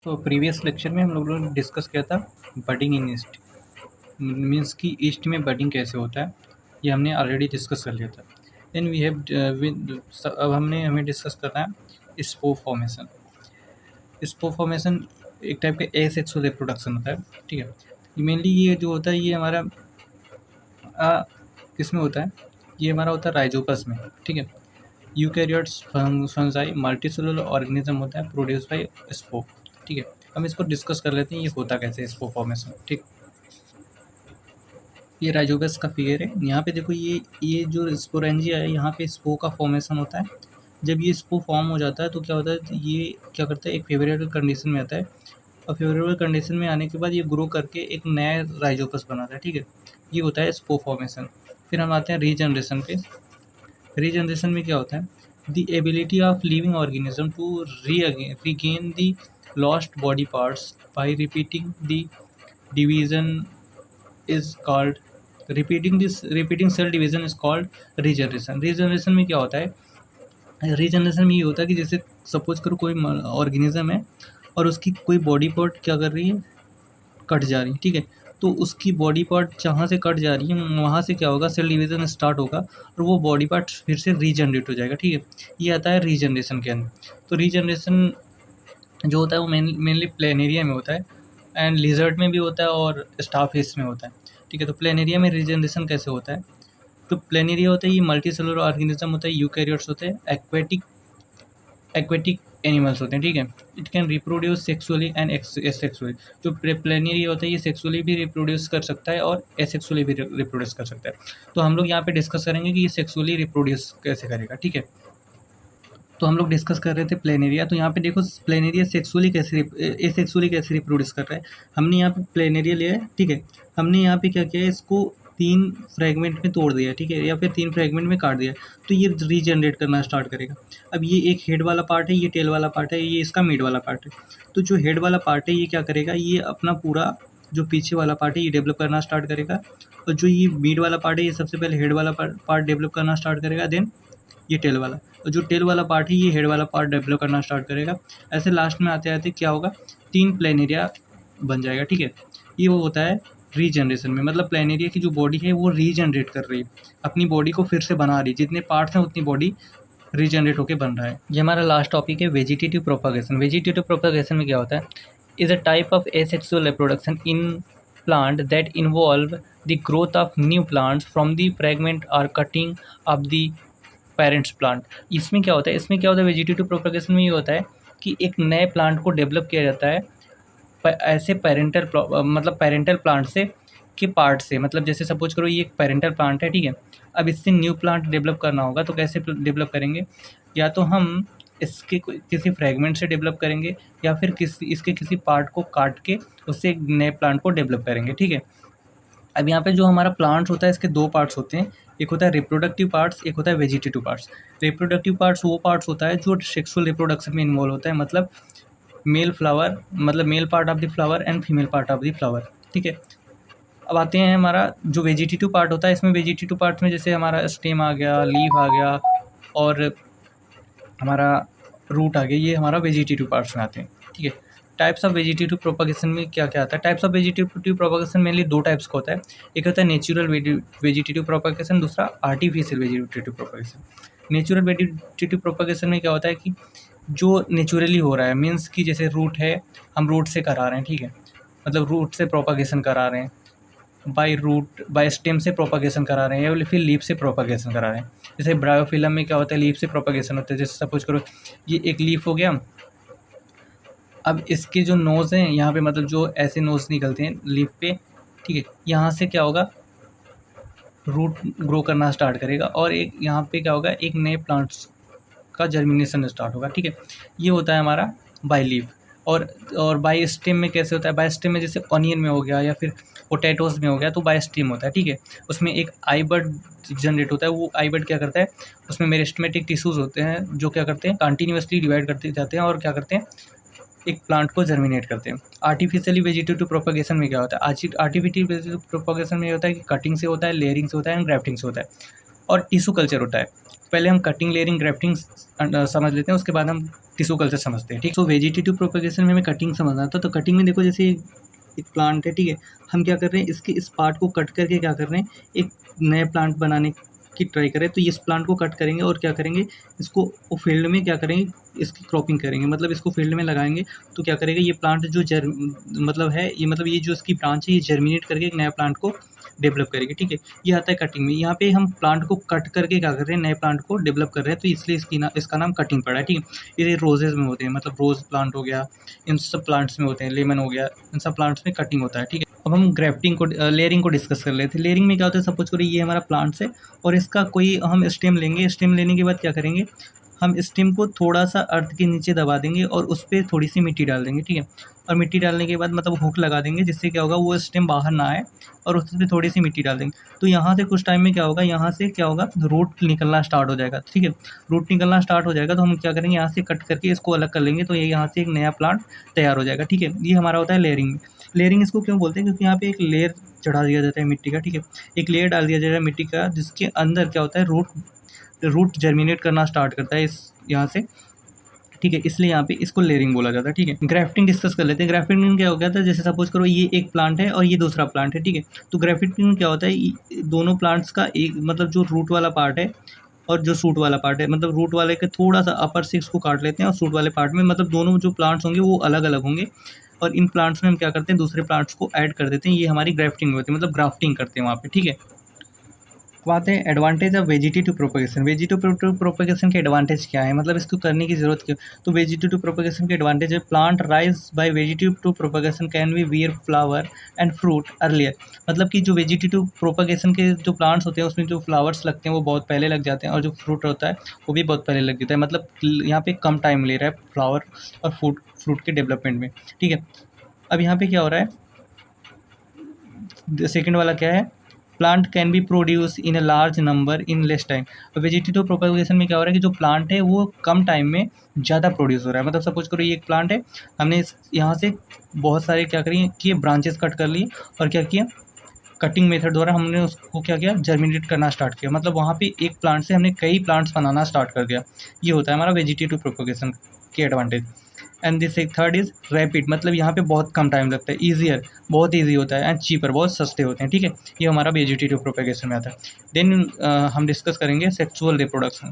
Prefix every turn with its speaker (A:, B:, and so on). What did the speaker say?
A: तो previous lecture में हम लोगों ने डिस्कस किया था बडिंग इन ईस्ट, मीन्स कि ईस्ट में बडिंग कैसे होता है, ये हमने ऑलरेडी डिस्कस कर लिया था। देन वी हैव अब हमें डिस्कस करना है स्पोर फॉर्मेशन। स्पोर फॉर्मेशन एक टाइप का एसेक्सुअल रिप्रोडक्शन होता है, ठीक है। मेनली ये जो होता है ये हमारा किस में होता है, ये हमारा होता है राइजोपस में, ठीक है। यूकैरियोट्स फंजाई मल्टीसेलुलर ऑर्गेनिज्म होता है प्रोड्यूस बाय स्पोर, ठीक है। हम इसको डिस्कस कर लेते हैं ये होता कैसे है स्पोर फॉर्मेशन, ठीक। ये राइजोपस का फिगर है, यहाँ पे देखो ये जो स्पोरेंजिया है यहाँ पे स्पोर का फॉर्मेशन होता है। जब ये स्पोर फॉर्म हो जाता है तो क्या होता है, ये क्या करता है एक फेवरेबल कंडीशन में आता है, और फेवरेबल कंडीशन में आने के बाद ये ग्रो करके एक नया राइजोपस बनाता है, ठीक है। ये होता है स्पोर फॉर्मेशन। फिर हम आते हैं रीजनरेशन पे। रीजनरेशन में क्या होता है, the ability of living organism to regain the lost body parts by repeating the division is called repeating cell division is called regeneration. Regeneration में क्या होता है, रीजनरेशन में ये होता है कि जैसे सपोज करो कोई ऑर्गेनिज्म है और उसकी कोई बॉडी पार्ट क्या कर रही है, कट जा रही है, ठीक है। तो उसकी बॉडी पार्ट जहाँ से कट जा रही है वहाँ से क्या होगा, सेल डिवीजन स्टार्ट होगा और वो बॉडी पार्ट फिर से रीजनरेट हो जाएगा, ठीक है। ये आता है रीजनरेशन के अंदर। तो रीजनरेशन जो होता है वो मेनली प्लेनेरिया में होता है, एंड लिजर्ड में भी होता है और स्टारफिश में होता है, ठीक है। तो प्लेनेरिया में रीजनरेशन कैसे होता है, तो प्लेनेरिया होता है ये मल्टी सेलुलर ऑर्गेनिज्म होता है, यूकैरियोट्स होते हैं, एक्वेटिक एनिमल्स होते हैं, ठीक है। It can reproduce sexually and asexually. जो प्लेनेरिया होता है ये सेक्सुअली भी रिप्रोड्यूस कर सकता है और एसेक्सुअली भी रिप्रोड्यूस कर सकता है। तो हम लोग यहाँ पे डिस्कस करेंगे कि ये सेक्सुअली रिप्रोड्यूस कैसे करेगा, ठीक है। तो हम लोग डिस्कस कर रहे थे प्लेनेरिया, तो यहाँ पे देखो प्लेनेरिया सेक्सुअली कैसे एसेक्सुअली कैसे रिप्रोड्यूस कर रहा है। हमने यहाँ पे प्लेनेरिया लिया है, ठीक है। हमने यहाँ पे क्या किया है, इसको 3 फ्रेगमेंट में तोड़ दिया, ठीक है, या फिर 3 फ्रेगमेंट में काट दिया, तो ये रीजनरेट करना स्टार्ट करेगा। अब ये एक हेड वाला पार्ट है, ये टेल वाला पार्ट है, ये इसका मिड वाला पार्ट है। तो जो हेड वाला पार्ट है ये क्या करेगा, ये अपना पूरा जो पीछे वाला पार्ट है ये डेवलप करना स्टार्ट करेगा, और जो ये मिड वाला पार्ट है ये सबसे पहले हेड वाला पार्ट डेवलप करना स्टार्ट करेगा, देन ये टेल वाला, और जो टेल वाला पार्ट है ये हेड वाला पार्ट डेवलप करना स्टार्ट करेगा। ऐसे लास्ट में आते आते क्या होगा, 3 प्लेनेरिया बन जाएगा, ठीक है। ये वो होता है रीजनरेशन में, मतलब प्लेनेरिया की जो बॉडी है वो रीजनरेट कर रही है, अपनी बॉडी को फिर से बना रही है, जितने पार्ट्स हैं उतनी बॉडी रीजनरेट होकर बन रहा है। ये हमारा लास्ट टॉपिक है वेजिटेटिव प्रोपागेशन। वेजिटेटिव प्रोपागेशन में क्या होता है, is a type of asexual reproduction in plant that involve the growth of new plants from the fragment or cutting of the parents plant. इसमें क्या होता है, वेजिटेटिव प्रोपगेशन में ये होता है कि एक नए प्लांट को डेवलप किया जाता है ऐसे पेरेंटल प्लांट से के पार्ट से, मतलब जैसे सपोज करो ये एक पेरेंटल प्लांट है, ठीक है। अब इससे न्यू प्लांट डेवलप करना होगा तो कैसे डेवलप करेंगे, या तो हम इसके किसी फ्रेगमेंट से डेवलप करेंगे या फिर इसके किसी पार्ट को काट के उससे एक नए प्लांट को डेवलप करेंगे, ठीक है। अब यहाँ पे जो हमारा प्लांट होता है इसके 2 पार्ट्स होते हैं, एक होता है रिप्रोडक्टिव पार्ट्स, एक होता है वेजिटेटिव पार्ट्स। रिप्रोडक्टिव पार्ट्स वो पार्ट्स होता है जो सेक्सुअल रिप्रोडक्शन में इन्वॉल्व होता है, मतलब male part of the flower and female part of the flower, ठीक है। अब आते हैं हमारा जो वेजिटेटिव पार्ट होता है, इसमें वेजिटेटिव पार्ट में जैसे हमारा स्टेम आ गया, लीफ आ गया और हमारा रूट आ गया, ये हमारा वेजिटेटिव पार्ट्स में आते हैं, ठीक है। टाइप्स ऑफ वेजिटेटिव प्रोपगेशन में क्या क्या आता है, types of vegetative propagation mainly 2 types का होता है, एक होता है नेचुरल वेजिटेटिव प्रोपगेशन, दूसरा artificial vegetative propagation. Natural vegetative propagation में क्या होता है कि जो नेचुरली हो रहा है, मीन्स कि जैसे रूट है, हम रूट से करा रहे हैं, ठीक है, मतलब रूट से प्रोपगेशन करा रहे हैं, बाय स्टेम से प्रोपगेशन करा रहे हैं या फिर लीफ से प्रोपगेशन करा रहे हैं। जैसे ब्रायोफिलम में क्या होता है, लीफ से प्रोपगेशन होता है। जैसे सपोज करो ये एक लीफ हो गया, अब इसके जो नोज़ हैं यहाँ पे, मतलब जो ऐसे नोज़ निकलते हैं लीफ पे, ठीक है, यहाँ से क्या होगा, रूट ग्रो करना स्टार्ट करेगा और एक यहाँ पे क्या होगा, एक नए प्लांट्स का जर्मिनेशन स्टार्ट होगा, ठीक है। ये होता है हमारा बाय लीफ। और बाय स्टेम में कैसे होता है, बाय स्टेम में जैसे ऑनियन में हो गया या फिर पोटैटोज़ में हो गया तो बाय स्टेम होता है, ठीक है। उसमें एक आई बड जनरेट होता है, वो आई बड क्या करता है, उसमें मेरिस्टेमेटिक टिश्यूज़ होते हैं जो क्या करते हैं, कंटिन्यूसली डिवाइड करते जाते हैं और क्या करते हैं, एक प्लांट को जर्मिनेट करते हैं। आर्टिफिशियली वेजिटेटिव प्रोपगेशन में क्या होता है, आर्टिफिशियल वेजिटेटिव प्रोपगेशन में होता है कि कटिंग से होता है, लेयरिंग से होता है एंड ग्राफ्टिंग से होता है, और टिश्यू कल्चर होता है। पहले हम कटिंग, लेयरिंग, ग्राफ्टिंग समझ लेते हैं, उसके बाद हम टिश्यू कल्चर समझते हैं, ठीक। तो वेजिटेटिव प्रोपेगेशन में हमें कटिंग समझना था। तो कटिंग में देखो जैसे एक प्लांट है, ठीक है, हम क्या कर रहे हैं, इसके इस पार्ट को कट करके क्या कर रहे हैं, एक नया प्लांट बनाने की ट्राई करें। तो इस प्लांट को कट करेंगे और क्या करेंगे, इसको फील्ड में क्या करेंगे, इसकी क्रॉपिंग करेंगे, मतलब इसको फील्ड में लगाएंगे। तो क्या करेगा ये प्लांट जो मतलब है, ये मतलब ये जो इसकी ब्रांच है ये जर्मिनेट करके एक नया प्लांट को डेवलप करेगी, ठीक है। ये आता है कटिंग में। यहाँ पे हम प्लांट को कट करके क्या कर रहे हैं, नए प्लांट को डेवलप कर रहे हैं, तो इसलिए इसका नाम कटिंग पड़ा है, ठीक है। ये रोजेज में होते हैं, मतलब रोज प्लांट हो गया, इन सब प्लांट्स में होते हैं, लेमन हो गया, इन सब प्लांट्स में कटिंग होता है, ठीक है। अब हम ग्राफ्टिंग को, लेयरिंग को डिस्कस कर लेते हैं। लेयरिंग में क्या होता है, सपोज करो ये हमारा प्लांट्स है और इसका कोई हम स्टेम लेंगे। स्टेम लेने के बाद क्या करेंगे, हम स्टेम को थोड़ा सा अर्थ के नीचे दबा देंगे और उस पर थोड़ी सी मिट्टी डाल देंगे, ठीक है। और मिट्टी डालने के बाद मतलब हुक लगा देंगे, जिससे क्या होगा वो स्टेम बाहर ना आए, और उस पर थोड़ी सी मिट्टी डाल देंगे। तो यहाँ से कुछ टाइम में क्या होगा, यहाँ से क्या होगा, रूट निकलना स्टार्ट हो जाएगा, ठीक है। रूट निकलना स्टार्ट हो जाएगा तो हम क्या करेंगे, यहाँ से कट करके इसको अलग कर लेंगे, तो ये यहाँ से एक नया प्लांट तैयार हो जाएगा, ठीक है। ये हमारा होता है लेयरिंग। लेयरिंग इसको क्यों बोलते हैं, क्योंकि यहाँ पे एक लेयर चढ़ा दिया जाता है मिट्टी का, ठीक है। एक लेयर डाल दिया जाता है मिट्टी का, जिसके अंदर क्या होता है, रूट जर्मिनेट करना स्टार्ट करता है इस यहाँ से, ठीक है। इसलिए यहाँ पे इसको लेयरिंग बोला जाता है, ठीक है। ग्राफ्टिंग डिस्कस कर लेते हैं। ग्राफ्टिंग में क्या हो गया था, जैसे सपोज करो ये एक प्लांट है और ये दूसरा प्लांट है, ठीक है। तो ग्राफ्टिंग में क्या होता है, दोनों प्लांट्स का एक मतलब जो रूट वाला पार्ट है और जो सूट वाला पार्ट है, मतलब रूट वाले के थोड़ा सा अपर से इसको काट लेते हैं और सूट वाले पार्ट में मतलब दोनों जो प्लांट्स होंगे वो अलग अलग होंगे, और इन प्लांट्स में हम क्या करते हैं, दूसरे प्लांट्स को ऐड कर देते हैं। ये हमारी ग्राफ्टिंग होती है, मतलब ग्राफ्टिंग करते हैं वहाँ पे, ठीक है। अब आते हैं advantage of vegetative propagation. Vegetative propagation के एडवांटेज क्या है, मतलब इसको करने की जरूरत क्यों। तो वेजिटेटिव प्रोपेगेशन के एडवांटेज है, plant rise by vegetative propagation can be wear flower and fruit earlier. मतलब कि जो वेजिटेटिव प्रोपेगेशन के जो प्लांट्स होते हैं उसमें जो फ्लावर्स लगते हैं वो बहुत पहले लग जाते हैं, और जो फ्रूट होता है वो भी बहुत पहले लग जाता है। मतलब यहाँ पे कम टाइम ले रहा है फ्लावर और फ्रूट के डेवलपमेंट में, ठीक है। अब यहाँ पे क्या हो रहा है, सेकेंड वाला क्या है, plant can be produce in a large number in less time. Vegetative propagation में क्या हो रहा है कि जो प्लांट है वो कम टाइम में ज़्यादा प्रोड्यूस हो रहा है। मतलब सपोज करो ये एक प्लांट है, हमने यहाँ से बहुत सारे क्या करिए कि ब्रांचेस कट कर लिए और क्या किया, कटिंग मेथड द्वारा हमने उसको क्या किया, जर्मिनेट करना स्टार्ट किया। मतलब वहाँ पे एक प्लांट से हमने कई प्लांट्स बनाना स्टार्ट कर दिया। ये होता है हमारा वेजिटेटिव प्रोपेगेशन के एडवांटेज। एंड दिस एक थर्ड इज रैपिड, मतलब यहाँ पे बहुत कम टाइम लगता है, ईजियर, बहुत ईजी होता है, एंड चीपर, बहुत सस्ते होते हैं, ठीक है। ये हमारा वेजिटेटिव प्रोपेगेशन में आता है। देन हम डिस्कस करेंगे सेक्सुअल रिप्रोडक्शन।